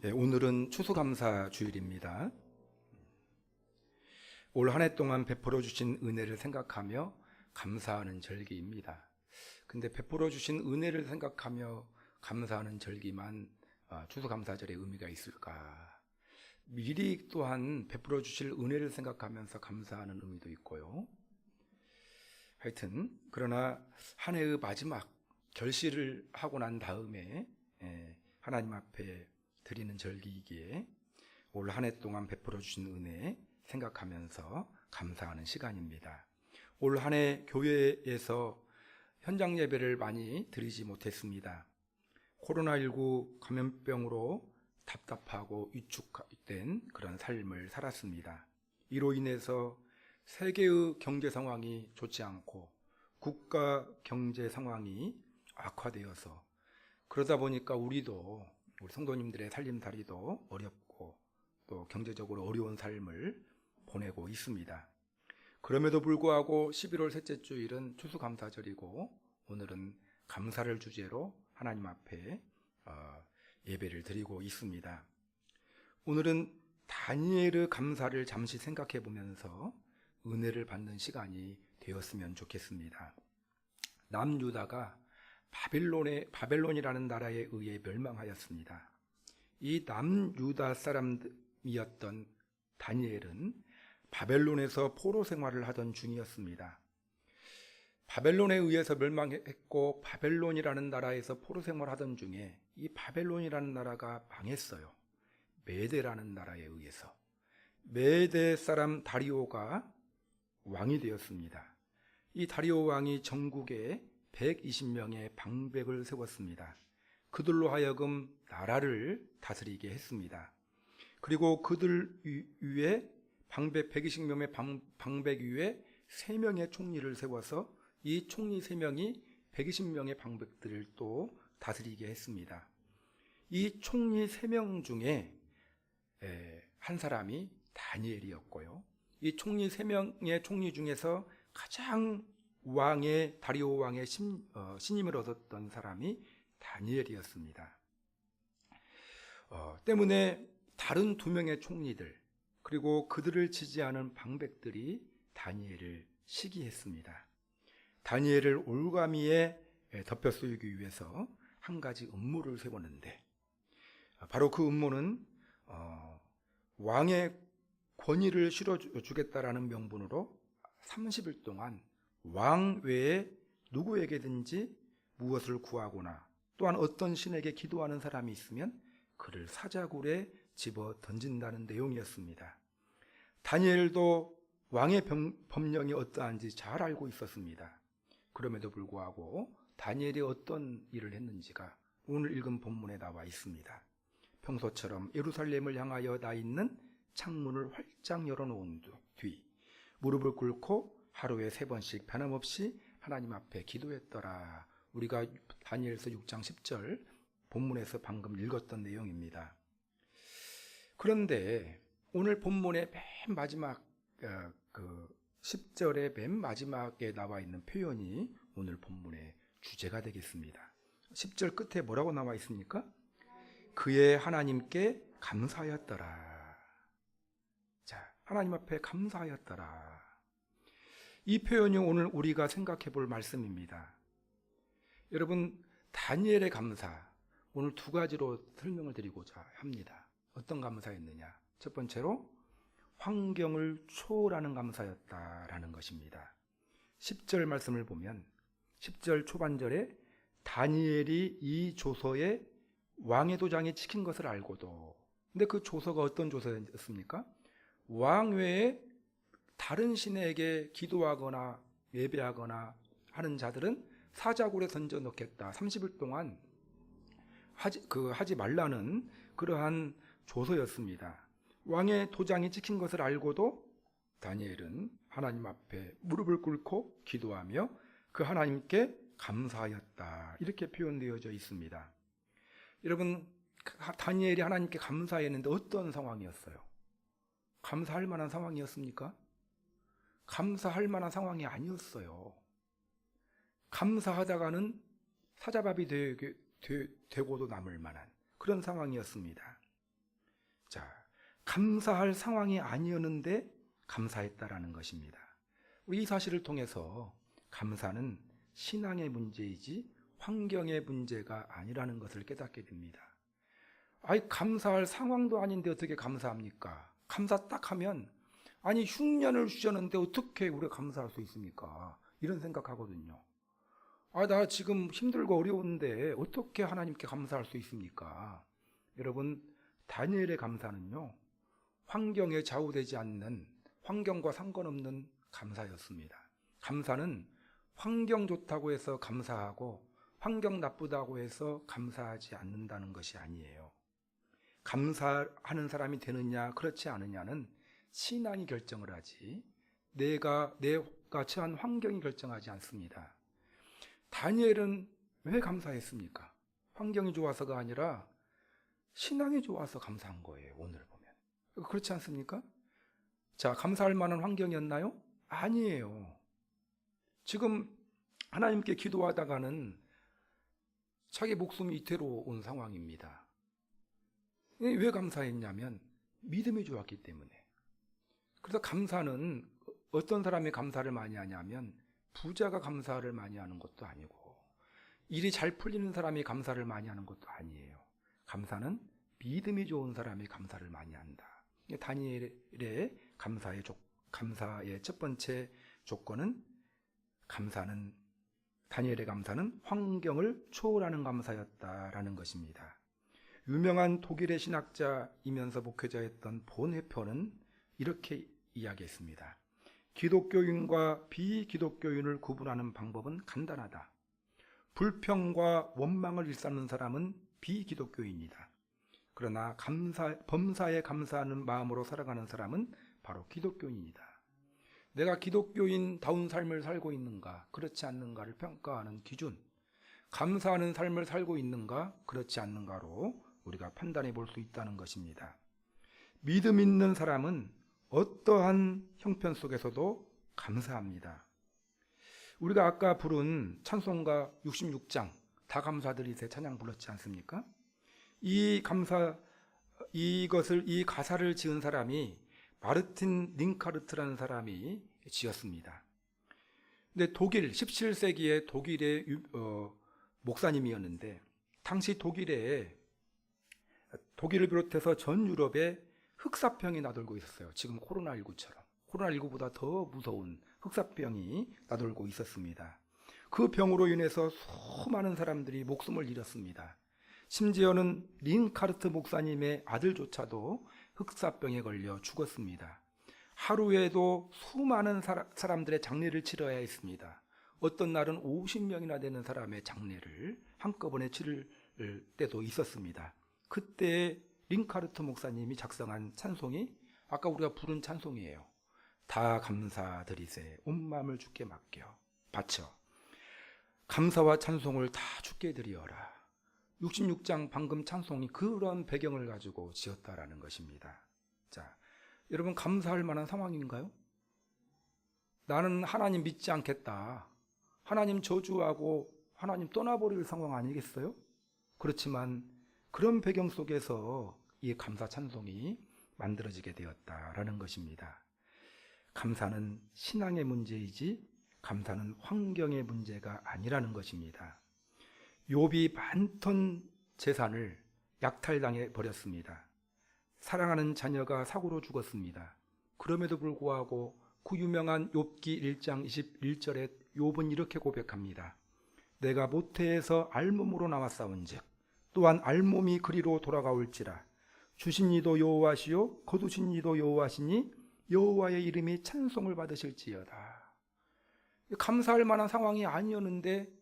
오늘은 추수감사 주일입니다. 올 한 해 동안 베풀어 주신 은혜를 생각하며 감사하는 절기입니다. 근데 베풀어 주신 은혜를 생각하며 감사하는 절기만 추수감사절의 의미가 있을까? 미리 또한 베풀어 주실 은혜를 생각하면서 감사하는 의미도 있고요. 하여튼 그러나 한 해의 마지막 결실을 하고 난 다음에 하나님 앞에 드리는 절기이기에 올 한 해 동안 베풀어 주신 은혜 생각하면서 감사하는 시간입니다. 올 한 해 교회에서 현장 예배를 많이 드리지 못했습니다. 코로나19 감염병으로 답답하고 위축된 그런 삶을 살았습니다. 이로 인해서 세계의 경제 상황이 좋지 않고 국가 경제 상황이 악화되어서 그러다 보니까 우리 성도님들의 살림살이도 어렵고 또 경제적으로 어려운 삶을 보내고 있습니다. 그럼에도 불구하고 11월 셋째 주일은 추수감사절이고 오늘은 감사를 주제로 하나님 앞에 예배를 드리고 있습니다. 오늘은 다니엘의 감사를 잠시 생각해 보면서 은혜를 받는 시간이 되었으면 좋겠습니다. 남유다가 바벨론이라는 나라에 의해 멸망하였습니다. 이 남유다 사람이었던 다니엘은 바벨론에서 포로 생활을 하던 중이었습니다. 바벨론에 의해서 멸망했고 바벨론이라는 나라에서 포로 생활하던 중에 이 바벨론이라는 나라가 망했어요. 메데라는 나라에 의해서. 메데 사람 다리오가 왕이 되었습니다. 이 다리오 왕이 전국에 120명의 방백을 세웠습니다. 그들로 하여금 나라를 다스리게 했습니다. 그리고 그들 위에 120명의 방백 위에 3명의 총리를 세워서 이 총리 3명이 120명의 방백들을 또 다스리게 했습니다. 이 총리 3명 중에 한 사람이 다니엘이었고요. 이 총리 3명의 총리 중에서 가장 다리오 왕의 신임을 얻었던 사람이 다니엘이었습니다. 때문에 다른 2명의 총리들 그리고 그들을 지지하는 방백들이 다니엘을 시기했습니다. 다니엘을 올가미에 덮여 씌우기 위해서 한 가지 음모를 세웠는데 바로 그 음모는 왕의 권위를 실어주겠다라는 명분으로 30일 동안 왕 외에 누구에게든지 무엇을 구하거나 또한 어떤 신에게 기도하는 사람이 있으면 그를 사자굴에 집어 던진다는 내용이었습니다. 다니엘도 왕의 법령이 어떠한지 잘 알고 있었습니다. 그럼에도 불구하고 다니엘이 어떤 일을 했는지가 오늘 읽은 본문에 나와 있습니다. 평소처럼 예루살렘을 향하여 나 있는 창문을 활짝 열어놓은 뒤 무릎을 꿇고 하루에 3번씩 변함없이 하나님 앞에 기도했더라. 우리가 다니엘서 6장 10절 본문에서 방금 읽었던 내용입니다. 그런데 오늘 본문의 맨 마지막 10절의 맨 마지막에 나와 있는 표현이 오늘 본문의 주제가 되겠습니다. 10절 끝에 뭐라고 나와 있습니까? 그의 하나님께 감사하였더라. 자, 하나님 앞에 감사하였더라. 이 표현이 오늘 우리가 생각해 볼 말씀입니다. 여러분, 다니엘의 감사, 오늘 2가지로 설명을 드리고자 합니다. 어떤 감사였느냐? 첫 번째로 환경을 초월하는 감사였다라는 것입니다. 10절 말씀을 보면 10절 초반절에 다니엘이 이 조서에 왕의 도장이 찍힌 것을 알고도, 근데 그 조서가 어떤 조서였습니까? 왕 외에 다른 신에게 기도하거나 예배하거나 하는 자들은 사자굴에 던져 넣겠다. 30일 동안 하지 말라는 그러한 조서였습니다. 왕의 도장이 찍힌 것을 알고도 다니엘은 하나님 앞에 무릎을 꿇고 기도하며 그 하나님께 감사하였다. 이렇게 표현되어져 있습니다. 여러분, 다니엘이 하나님께 감사했는데 어떤 상황이었어요? 감사할 만한 상황이었습니까? 감사할 만한 상황이 아니었어요. 감사하다가는 사자밥이 되고도 남을 만한 그런 상황이었습니다. 자, 감사할 상황이 아니었는데 감사했다라는 것입니다. 이 사실을 통해서 감사는 신앙의 문제이지 환경의 문제가 아니라는 것을 깨닫게 됩니다. 아니, 감사할 상황도 아닌데 어떻게 감사합니까? 감사 딱 하면, 아니, 흉년을 주셨는데 어떻게 우리가 감사할 수 있습니까? 이런 생각하거든요. 아, 나 지금 힘들고 어려운데 어떻게 하나님께 감사할 수 있습니까? 여러분, 다니엘의 감사는요, 환경에 좌우되지 않는, 환경과 상관없는 감사였습니다. 감사는 환경 좋다고 해서 감사하고 환경 나쁘다고 해서 감사하지 않는다는 것이 아니에요. 감사하는 사람이 되느냐 그렇지 않느냐는 신앙이 결정을 하지 내가 처한 환경이 결정하지 않습니다. 다니엘은 왜 감사했습니까? 환경이 좋아서가 아니라 신앙이 좋아서 감사한 거예요. 오늘 보면 그렇지 않습니까? 자, 감사할 만한 환경이었나요? 아니에요. 지금 하나님께 기도하다가는 자기 목숨이 이태로운 상황입니다. 왜 감사했냐면 믿음이 좋았기 때문에. 그래서 감사는 어떤 사람이 감사를 많이 하냐면 부자가 감사를 많이 하는 것도 아니고 일이 잘 풀리는 사람이 감사를 많이 하는 것도 아니에요. 감사는 믿음이 좋은 사람이 감사를 많이 한다. 다니엘의 감사의 첫 번째 조건은 다니엘의 감사는 환경을 초월하는 감사였다라는 것입니다. 유명한 독일의 신학자이면서 목회자였던 본헤퍼는 이렇게 이야기했습니다. 기독교인과 비기독교인을 구분하는 방법은 간단하다. 불평과 원망을 일삼는 사람은 비기독교인이다. 그러나 범사에 감사하는 마음으로 살아가는 사람은 바로 기독교인이다. 내가 기독교인다운 삶을 살고 있는가, 그렇지 않는가를 평가하는 기준, 감사하는 삶을 살고 있는가, 그렇지 않는가로 우리가 판단해 볼 수 있다는 것입니다. 믿음 있는 사람은 어떠한 형편 속에서도 감사합니다. 우리가 아까 부른 찬송가 66장 다 감사드리세 찬양 불렀지 않습니까? 이 가사를 지은 사람이 마르틴 링카르트라는 사람이 지었습니다. 근데 17세기에 독일의 목사님이었는데 당시 독일을 비롯해서 전 유럽에 흑사병이 나돌고 있었어요. 지금 코로나19처럼. 코로나19보다 더 무서운 흑사병이 나돌고 있었습니다. 그 병으로 인해서 수많은 사람들이 목숨을 잃었습니다. 심지어는 링카르트 목사님의 아들조차도 흑사병에 걸려 죽었습니다. 하루에도 수많은 사람들의 장례를 치러야 했습니다. 어떤 날은 50명이나 되는 사람의 장례를 한꺼번에 치를 때도 있었습니다. 그때 링카르트 목사님이 작성한 찬송이 아까 우리가 부른 찬송이에요. 다 감사드리세 온 마음을 주께 바쳐 감사와 찬송을 다 주께 드리어라. 66장 방금 찬송이 그런 배경을 가지고 지었다라는 것입니다. 자, 여러분 감사할 만한 상황인가요? 나는 하나님 믿지 않겠다. 하나님 저주하고 하나님 떠나버릴 상황 아니겠어요? 그렇지만 그런 배경 속에서 이 감사 찬송이 만들어지게 되었다라는 것입니다. 감사는 신앙의 문제이지 감사는 환경의 문제가 아니라는 것입니다. 욥이 많던 재산을 약탈당해 버렸습니다. 사랑하는 자녀가 사고로 죽었습니다. 그럼에도 불구하고 그 유명한 욥기 1장 21절에 욥은 이렇게 고백합니다. 내가 모태에서 알몸으로 나왔사온즉 또한 알몸이 그리로 돌아가올지라 주신 이도 여호와시요 거두신 이도 여호와시니 여호와의 이름이 찬송을 받으실지어다. 감사할 만한 상황이 아니었는데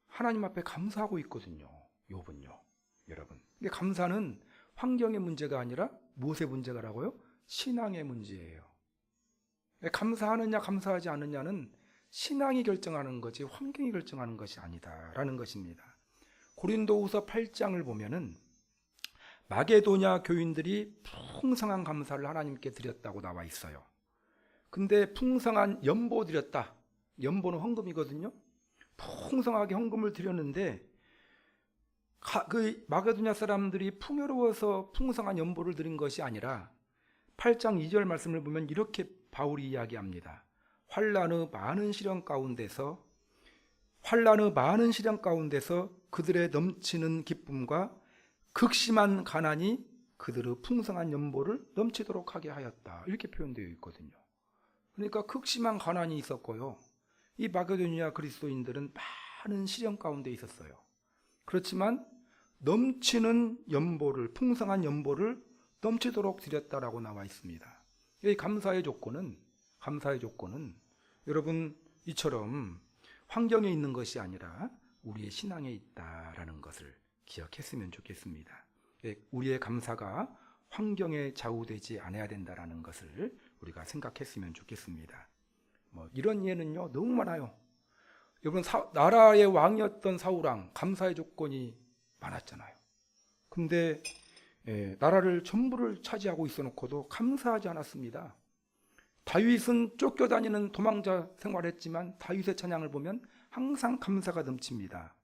하나님 앞에 감사하고 있거든요. 욥은요. 여러분, 감사는 환경의 문제가 아니라 무엇의 문제가라고요? 신앙의 문제예요. 감사하느냐 감사하지 않느냐는 신앙이 결정하는 거지 환경이 결정하는 것이 아니다라는 것입니다. 고린도후서 8장을 보면은 마게도냐 교인들이 풍성한 감사를 하나님께 드렸다고 나와 있어요. 근데 풍성한 연보 드렸다. 연보는 헌금이거든요. 풍성하게 헌금을 드렸는데 그 마게도냐 사람들이 풍요로워서 풍성한 연보를 드린 것이 아니라 8장 2절 말씀을 보면 이렇게 바울이 이야기합니다. 환난의 많은 시련 가운데서 그들의 넘치는 기쁨과 극심한 가난이 그들의 풍성한 연보를 넘치도록 하게 하였다. 이렇게 표현되어 있거든요. 그러니까 극심한 가난이 있었고요. 이 마게도냐 그리스도인들은 많은 시련 가운데 있었어요. 그렇지만 넘치는 연보를, 풍성한 연보를 넘치도록 드렸다라고 나와 있습니다. 이 감사의 조건은 여러분 이처럼 환경에 있는 것이 아니라 우리의 신앙에 있다라는 것을 기억했으면 좋겠습니다. 우리의 감사가 환경에 좌우되지 않아야 된다라는 것을 우리가 생각했으면 좋겠습니다. 이런 예는요 너무 많아요. 여러분 나라의 왕이었던 사울왕 감사의 조건이 많았잖아요. 근데 나라를 전부를 차지하고 있어놓고도 감사하지 않았습니다. 다윗은 쫓겨다니는 도망자 생활했지만 다윗의 찬양을 보면 항상 감사가 넘칩니다.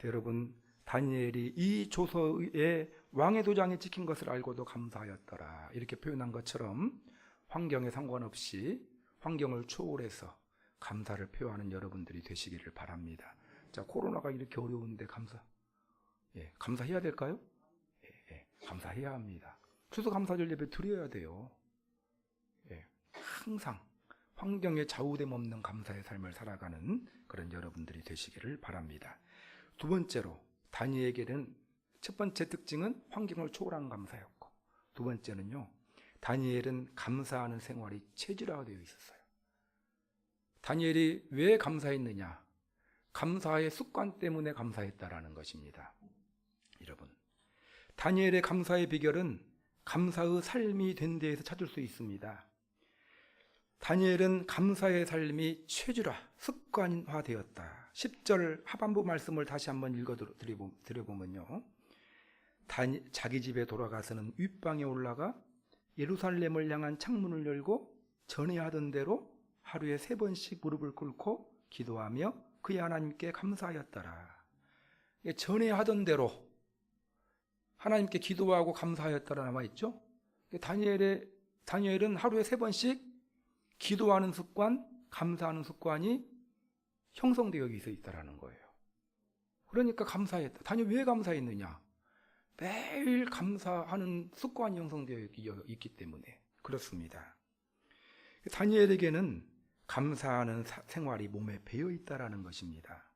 여러분 다니엘이 이 조서의 왕의 도장에 찍힌 것을 알고도 감사하였더라 이렇게 표현한 것처럼 환경에 상관없이 환경을 초월해서 감사를 표하는 여러분들이 되시기를 바랍니다. 자, 코로나가 이렇게 어려운데 감사해야 될까요? 감사해야 합니다. 추수감사절 예배 드려야 돼요. 항상 환경에 좌우됨 없는 감사의 삶을 살아가는 그런 여러분들이 되시기를 바랍니다. 두 번째로 다니엘에게는 첫 번째 특징은 환경을 초월한 감사였고, 두 번째는요 다니엘은 감사하는 생활이 체질화되어 있었어요. 다니엘이 왜 감사했느냐? 감사의 습관 때문에 감사했다라는 것입니다. 여러분, 다니엘의 감사의 비결은 감사의 삶이 된 데에서 찾을 수 있습니다. 다니엘은 감사의 삶이 체질화, 습관화되었다. 10절 하반부 말씀을 다시 한번 읽어드려보면요, 자기 집에 돌아가서는 윗방에 올라가 예루살렘을 향한 창문을 열고 전에 하던 대로 하루에 3번씩 무릎을 꿇고 기도하며 그의 하나님께 감사하였더라. 전에 하던 대로 하나님께 기도하고 감사하였더라 나와 있죠. 다니엘은 하루에 3번씩 기도하는 습관, 감사하는 습관이 형성되어 있다라는 거예요. 그러니까 감사했다. 다니엘 왜 감사했느냐? 매일 감사하는 습관이 형성되어 있기 때문에 그렇습니다. 다니엘에게는 감사하는 생활이 몸에 배어 있다라는 것입니다.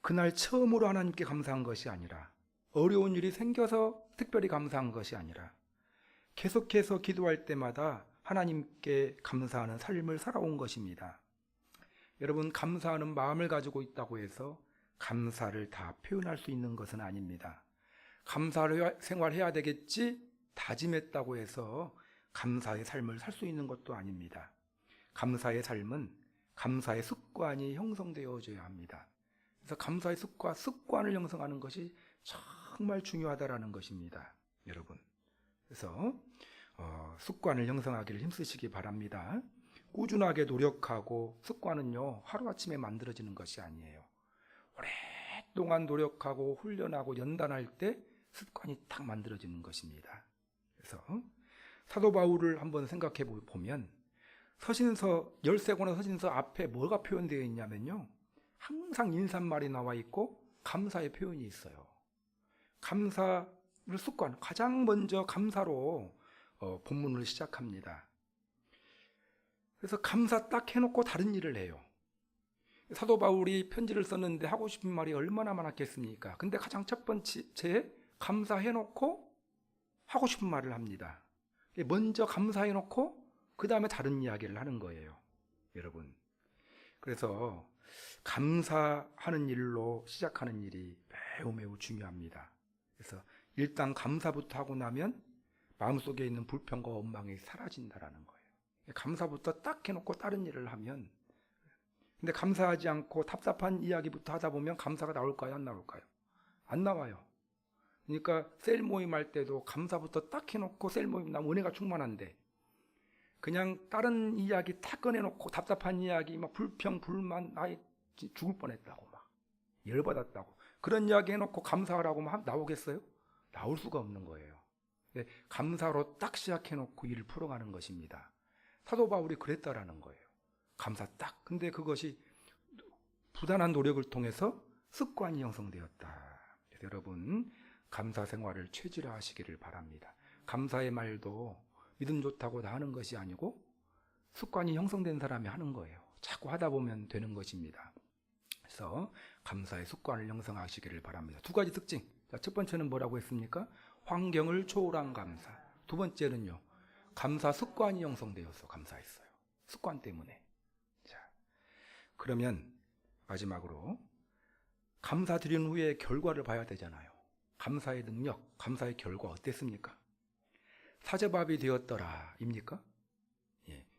그날 처음으로 하나님께 감사한 것이 아니라, 어려운 일이 생겨서 특별히 감사한 것이 아니라, 계속해서 기도할 때마다 하나님께 감사하는 삶을 살아온 것입니다. 여러분, 감사하는 마음을 가지고 있다고 해서 감사를 다 표현할 수 있는 것은 아닙니다. 감사를 생활해야 되겠지 다짐했다고 해서 감사의 삶을 살 수 있는 것도 아닙니다. 감사의 삶은 감사의 습관이 형성되어져야 합니다. 그래서 감사의 습관을 형성하는 것이 정말 중요하다라는 것입니다, 여러분. 그래서 습관을 형성하기를 힘쓰시기 바랍니다. 꾸준하게 노력하고, 습관은요 하루아침에 만들어지는 것이 아니에요. 오랫동안 노력하고 훈련하고 연단할 때 습관이 딱 만들어지는 것입니다. 그래서 사도 바울을 한번 생각해 보면 서신서 13권의 서신서 앞에 뭐가 표현되어 있냐면요, 항상 인사말이 나와 있고 감사의 표현이 있어요. 감사를 습관, 가장 먼저 감사로 본문을 시작합니다. 그래서 감사 딱 해놓고 다른 일을 해요. 사도 바울이 편지를 썼는데 하고 싶은 말이 얼마나 많았겠습니까? 근데 가장 첫 번째 감사해놓고 하고 싶은 말을 합니다. 먼저 감사해놓고 그 다음에 다른 이야기를 하는 거예요, 여러분. 그래서 감사하는 일로 시작하는 일이 매우 중요합니다. 그래서 일단 감사부터 하고 나면 마음속에 있는 불평과 원망이 사라진다라는 거예요. 감사부터 딱 해놓고 다른 일을 하면, 근데 감사하지 않고 답답한 이야기부터 하다 보면 감사가 나올까요? 안 나올까요? 안 나와요. 그러니까 셀 모임 할 때도 감사부터 딱 해놓고 셀 모임 나면 은혜가 충만한데, 그냥 다른 이야기 다 꺼내놓고 답답한 이야기, 막 불평, 불만, 죽을 뻔했다고, 막 열받았다고, 그런 이야기 해놓고 감사하라고 하면 나오겠어요? 나올 수가 없는 거예요. 감사로 딱 시작해놓고 일을 풀어가는 것입니다. 사도 바울이 그랬다라는 거예요. 감사 딱. 근데 그것이 부단한 노력을 통해서 습관이 형성되었다. 그래서 여러분, 감사 생활을 체질화하시기를 바랍니다. 감사의 말도 믿음 좋다고 다 하는 것이 아니고 습관이 형성된 사람이 하는 거예요. 자꾸 하다 보면 되는 것입니다. 그래서 감사의 습관을 형성하시기를 바랍니다. 두 가지 특징. 자, 첫 번째는 뭐라고 했습니까? 환경을 초월한 감사. 두 번째는요, 감사 습관이 형성되어서 감사했어요. 습관 때문에. 자, 그러면 마지막으로 감사드린 후에 결과를 봐야 되잖아요. 감사의 능력, 감사의 결과 어땠습니까? 사제밥이 되었더라 입니까?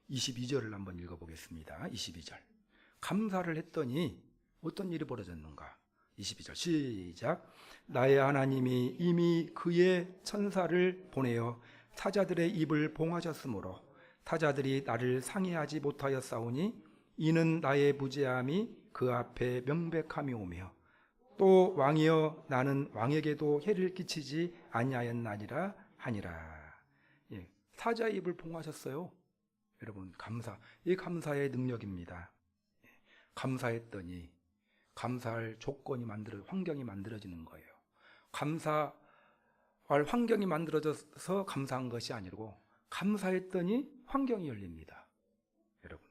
22절을 한번 읽어보겠습니다. 22절. 감사를 했더니 어떤 일이 벌어졌는가? 22절 시작. 나의 하나님이 이미 그의 천사를 보내어 사자들의 입을 봉하셨으므로 사자들이 나를 상해하지 못하였사오니 이는 나의 무죄함이 그 앞에 명백함이 오며 또 왕이여 나는 왕에게도 해를 끼치지 아니하였나니라 하니라. 사자의 입을 봉하셨어요. 여러분, 감사. 이 감사의 능력입니다. 감사했더니 감사할 조건이 환경이 만들어지는 거예요. 감사할 환경이 만들어져서 감사한 것이 아니고 감사했더니 환경이 열립니다. 여러분,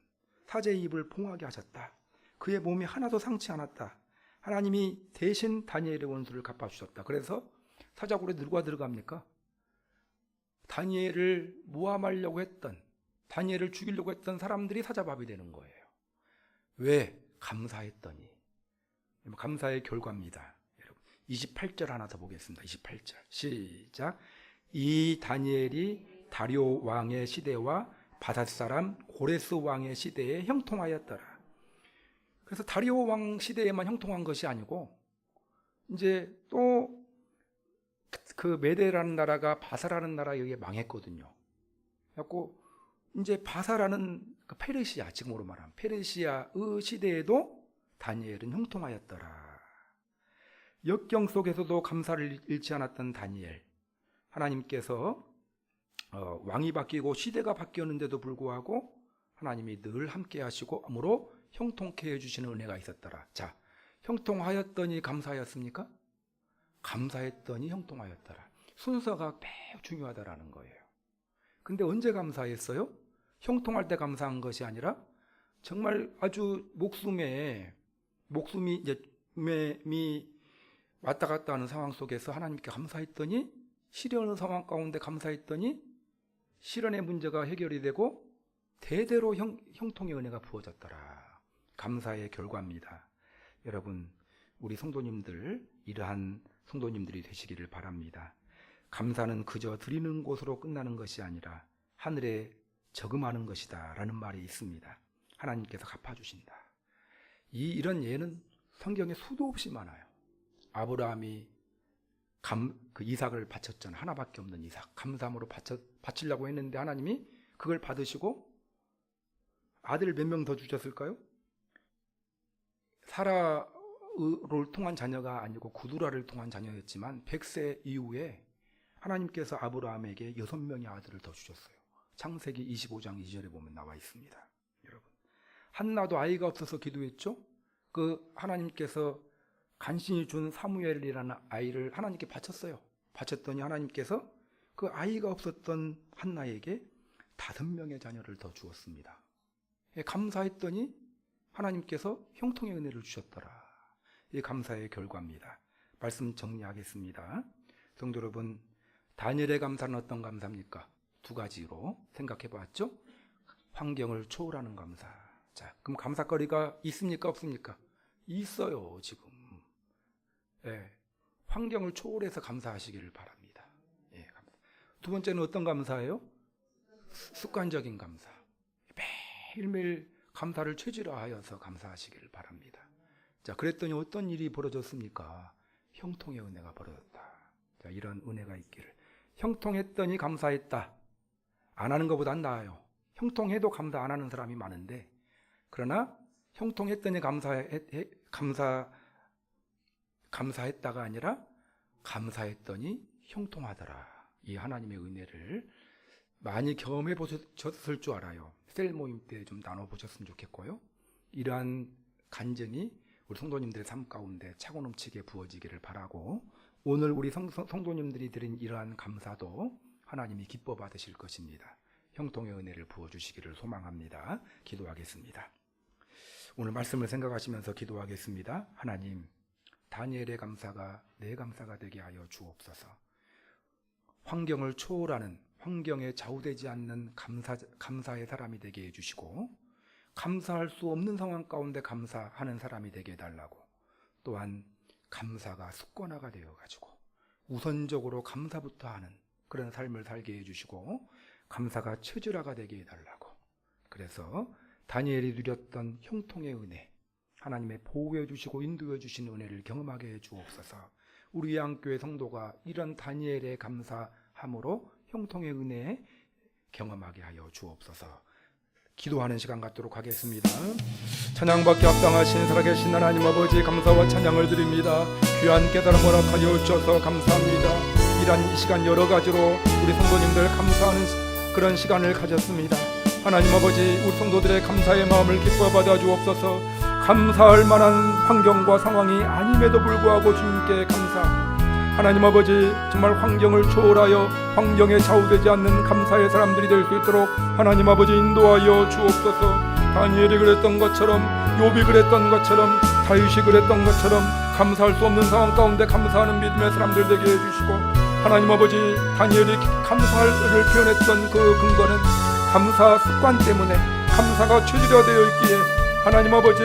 사자의 입을 봉하게 하셨다. 그의 몸이 하나도 상치 않았다. 하나님이 대신 다니엘의 원수를 갚아주셨다. 그래서 사자굴에 누가 들어갑니까? 다니엘을 모함하려고 했던, 다니엘을 죽이려고 했던 사람들이 사자밥이 되는 거예요. 왜? 감사했더니. 감사의 결과입니다. 여러분, 28절 하나 더 보겠습니다. 28절 시작. 이 다니엘이 다리오 왕의 시대와 바닷 사람 고레스 왕의 시대에 형통하였더라. 그래서 다리오 왕 시대에만 형통한 것이 아니고 이제 또 그 메데라는 나라가 바사라는 나라에 의해 망했거든요. 그래서 이제 바사라는 그 페르시아, 지금으로 말하면 페르시아의 시대에도 다니엘은 형통하였더라. 역경 속에서도 감사를 잃지 않았던 다니엘. 하나님께서 왕이 바뀌고 시대가 바뀌었는데도 불구하고 하나님이 늘 함께 하시고 아무로 형통케 해주시는 은혜가 있었더라. 자, 형통하였더니 감사하였습니까? 감사했더니 형통하였더라. 순서가 매우 중요하다라는 거예요. 근데 언제 감사했어요? 형통할 때 감사한 것이 아니라 정말 아주 목숨이 이제 왔다 갔다 하는 상황 속에서 하나님께 감사했더니, 시련의 상황 가운데 감사했더니 시련의 문제가 해결이 되고 대대로 형통의 은혜가 부어졌더라. 감사의 결과입니다. 여러분, 우리 성도님들, 이러한 성도님들이 되시기를 바랍니다. 감사는 그저 드리는 곳으로 끝나는 것이 아니라 하늘에 저금하는 것이다 라는 말이 있습니다. 하나님께서 갚아주신다. 이런 예는 성경에 수도 없이 많아요. 아브라함이 그 이삭을 바쳤잖아요. 하나밖에 없는 이삭. 감사함으로 바치려고 했는데 하나님이 그걸 받으시고 아들 몇 명 더 주셨을까요? 사라를 통한 자녀가 아니고 구두라를 통한 자녀였지만 100세 이후에 하나님께서 아브라함에게 6명의 아들을 더 주셨어요. 창세기 25장 2절에 보면 나와 있습니다. 여러분, 한나도 아이가 없어서 기도했죠. 그 하나님께서 간신히 준 사무엘이라는 아이를 하나님께 바쳤어요. 바쳤더니 하나님께서 그 아이가 없었던 한나에게 5명의 자녀를 더 주었습니다. 감사했더니 하나님께서 형통의 은혜를 주셨더라. 이 감사의 결과입니다. 말씀 정리하겠습니다. 성도 여러분, 다니엘의 감사는 어떤 감사입니까? 두 가지로 생각해 봤죠? 환경을 초월하는 감사. 자, 그럼 감사거리가 있습니까? 없습니까? 있어요, 지금. 환경을 초월해서 감사하시기를 바랍니다. 두 번째는 어떤 감사예요? 습관적인 감사. 매일매일 감사를 체질화하여서 감사하시기를 바랍니다. 자, 그랬더니 어떤 일이 벌어졌습니까? 형통의 은혜가 벌어졌다. 자, 이런 은혜가 있기를. 형통했더니 감사했다. 안 하는 것보단 나아요. 형통해도 감사 안 하는 사람이 많은데, 그러나 형통했더니 감사했다가 아니라 감사했더니 형통하더라. 이 하나님의 은혜를 많이 경험해 보셨을 줄 알아요. 셀 모임 때 좀 나눠보셨으면 좋겠고요. 이러한 간증이 우리 성도님들의 삶 가운데 차고 넘치게 부어지기를 바라고, 오늘 우리 성도님들이 드린 이러한 감사도 하나님이 기뻐 받으실 것입니다. 형통의 은혜를 부어주시기를 소망합니다. 기도하겠습니다. 오늘 말씀을 생각하시면서 기도하겠습니다. 하나님, 다니엘의 감사가 내 감사가 되게 하여 주옵소서. 환경을 초월하는, 환경에 좌우되지 않는 감사의 사람이 되게 해주시고, 감사할 수 없는 상황 가운데 감사하는 사람이 되게 해달라고, 또한 감사가 습관화가 되어가지고 우선적으로 감사부터 하는 그런 삶을 살게 해주시고, 감사가 체질화가 되게 해달라고, 그래서 다니엘이 누렸던 형통의 은혜, 하나님의 보호해 주시고 인도해 주신 은혜를 경험하게 해 주옵소서. 우리 양교회 성도가 이런 다니엘의 감사함으로 형통의 은혜 경험하게 하여 주옵소서. 기도하는 시간 갖도록 하겠습니다. 찬양받기 합당하신 살아계신 하나님 아버지, 감사와 찬양을 드립니다. 귀한 깨달음 허락하여 주셔서 감사합니다. 이런 이 시간 여러 가지로 우리 성도님들 감사하는 그런 시간을 가졌습니다. 하나님 아버지, 우리 성도들의 감사의 마음을 기뻐 받아 주옵소서. 감사할 만한 환경과 상황이 아님에도 불구하고 주님께 감사. 하나님 아버지, 정말 환경을 초월하여 환경에 좌우되지 않는 감사의 사람들이 될 수 있도록 하나님 아버지 인도하여 주옵소서. 다니엘이 그랬던 것처럼, 욥이 그랬던 것처럼, 다윗이 그랬던 것처럼 감사할 수 없는 상황 가운데 감사하는 믿음의 사람들 되게 해주시고, 하나님 아버지, 다니엘이 감사를 표현했던 그 근거는 감사 습관 때문에 감사가 체질화되어 있기에 하나님 아버지,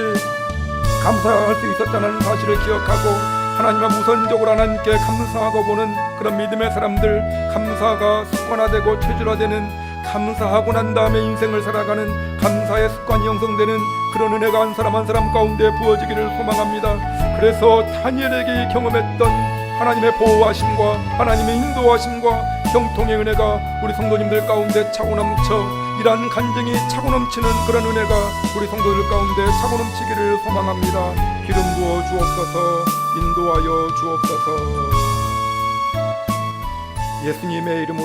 감사할 수 있었다는 사실을 기억하고 하나님과 우선적으로 하나님께 감사하고 보는 그런 믿음의 사람들, 감사가 습관화되고 체질화되는, 감사하고 난 다음에 인생을 살아가는 감사의 습관이 형성되는 그런 은혜가 한 사람 한 사람 가운데 부어지기를 소망합니다. 그래서 다니엘에게 경험했던 하나님의 보호하심과 하나님의 인도하심과 형통의 은혜가 우리 성도님들 가운데 차고 넘쳐, 이러한 간증이 차고 넘치는 그런 은혜가 우리 성도들 가운데 차고 넘치기를 소망합니다. 기름 부어 주옵소서. 인도하여 주옵소서. 예수님의 이름으로